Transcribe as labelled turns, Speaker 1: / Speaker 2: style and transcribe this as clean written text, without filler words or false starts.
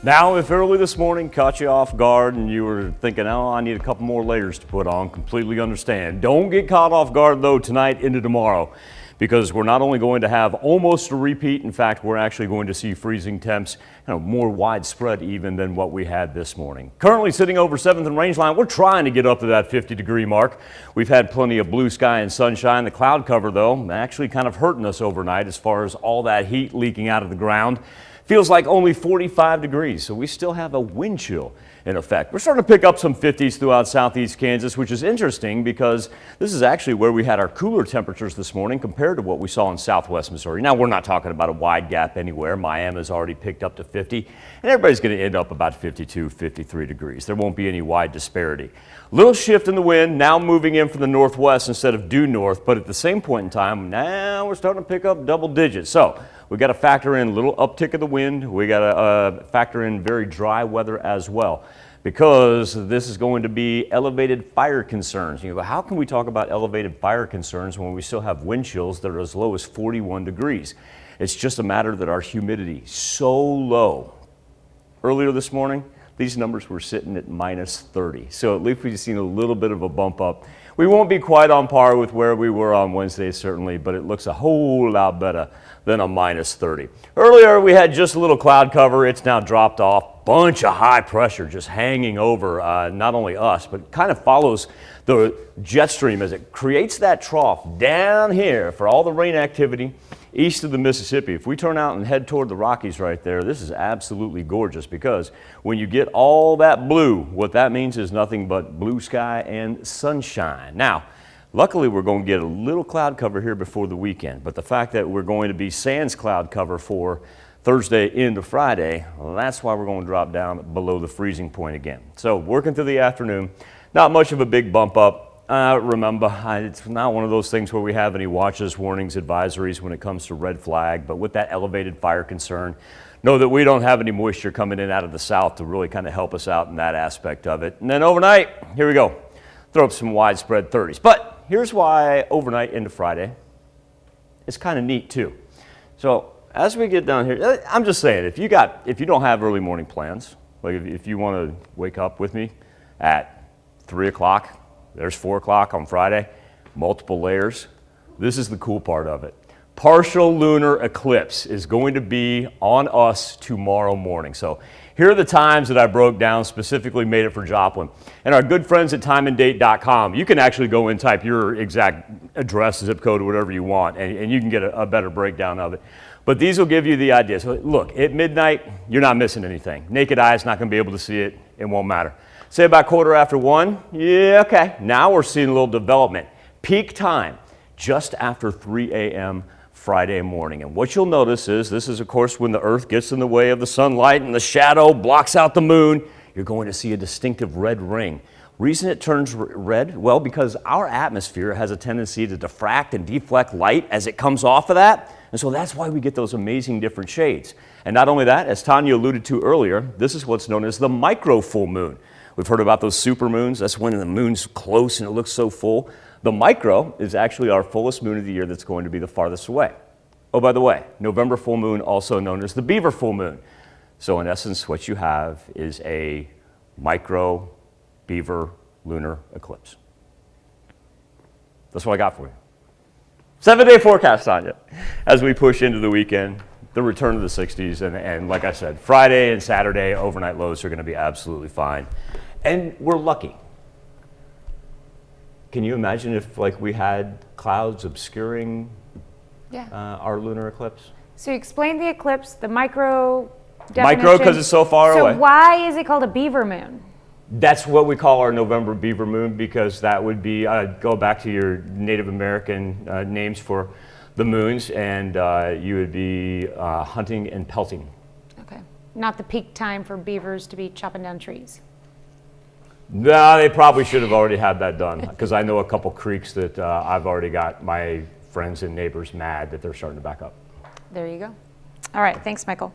Speaker 1: Now, if early this morning caught you off guard and you were thinking, oh, I need a couple more layers to put on, completely understand. Don't get caught off guard though tonight into tomorrow, because we're not only going to have almost a repeat, in fact, we're actually going to see freezing temps, more widespread even than what we had this morning. Currently sitting over 7th and Rangeline, we're trying to get up to that 50-degree mark. We've had plenty of blue sky and sunshine. The cloud cover, though, actually kind of hurting us overnight as far as all that heat leaking out of the ground. Feels like only 45 degrees, so we still have a wind chill in effect. We're starting to pick up some 50s throughout southeast Kansas, which is interesting because this is actually where we had our cooler temperatures this morning compared to what we saw in southwest Missouri. Now, we're not talking about a wide gap anywhere. Miami's already picked up to 50, and everybody's going to end up about 52, 53 degrees. There won't be any wide disparity. Little shift in the wind, now moving in from the northwest instead of due north, but at the same point in time, now we're starting to pick up double digits. So we got to factor in a little uptick of the wind. We got to factor in very dry weather as well, because this is going to be elevated fire concerns. You go, how can we talk about elevated fire concerns when we still have wind chills that are as low as 41 degrees? It's just a matter that our humidity is so low. Earlier this morning, these numbers were sitting at minus 30. So at least we've seen a little bit of a bump up. We won't be quite on par with where we were on Wednesday, certainly, but it looks a whole lot better than a minus 30. Earlier, we had just a little cloud cover. It's now dropped off. Bunch of high pressure just hanging over not only us, but kind of follows the jet stream as it creates that trough down here for all the rain activity east of the Mississippi. If we turn out and head toward the Rockies right there, this is absolutely gorgeous, because when you get all that blue, what that means is nothing but blue sky and sunshine. Now, luckily, we're going to get a little cloud cover here before the weekend, but the fact that we're going to be sans cloud cover for Thursday into Friday, well, that's why we're going to drop down below the freezing point again. So working through the afternoon, not much of a big bump up. Remember, it's not one of those things where we have any watches, warnings, advisories when it comes to red flag, but with that elevated fire concern, know that we don't have any moisture coming in out of the south to really kind of help us out in that aspect of it. And then overnight, here we go, throw up some widespread 30s. But here's why overnight into Friday, it's kind of neat too. So as we get down here, I'm just saying, if you don't have early morning plans, like if you want to wake up with me at 3 o'clock, there's 4 o'clock on Friday, multiple layers. This is the cool part of it. Partial lunar eclipse is going to be on us tomorrow morning. So here are the times that I broke down, specifically made it for Joplin. And our good friends at timeanddate.com, you can actually go and type your exact address, zip code, or whatever you want, and you can get a better breakdown of it. But these will give you the idea. So look, at midnight, you're not missing anything. Naked eye is not going to be able to see it. It won't matter. Say about 1:15, yeah, okay. Now we're seeing a little development. Peak time, just after 3 a.m. Friday morning. And what you'll notice is, this is of course when the earth gets in the way of the sunlight and the shadow blocks out the moon, you're going to see a distinctive red ring. Reason it turns red? Well, because our atmosphere has a tendency to diffract and deflect light as it comes off of that. And so that's why we get those amazing different shades. And not only that, as Tanya alluded to earlier, this is what's known as the micro full moon. We've heard about those super moons. That's when the moon's close and it looks so full. The micro is actually our fullest moon of the year that's going to be the farthest away. Oh, by the way, November full moon, also known as the Beaver full moon. So in essence, what you have is a micro Beaver lunar eclipse. That's what I got for you. 7-day forecast on you as we push into the weekend. The return to the 60s, and like I said, Friday and Saturday overnight lows are going to be absolutely fine. And we're lucky. Can you imagine if we had clouds obscuring our lunar eclipse?
Speaker 2: So you explained the eclipse, the micro definition.
Speaker 1: Micro because it's so far away.
Speaker 2: So why is it called a beaver moon?
Speaker 1: That's what we call our November beaver moon, because that would be, go back to your Native American names for the moons, and you would be hunting and pelting.
Speaker 2: Okay. Not the peak time for beavers to be chopping down trees.
Speaker 1: No, they probably should have already had that done, because I know a couple creeks that I've already got my friends and neighbors mad that they're starting to back up.
Speaker 2: There you go. All right. Thanks, Michael.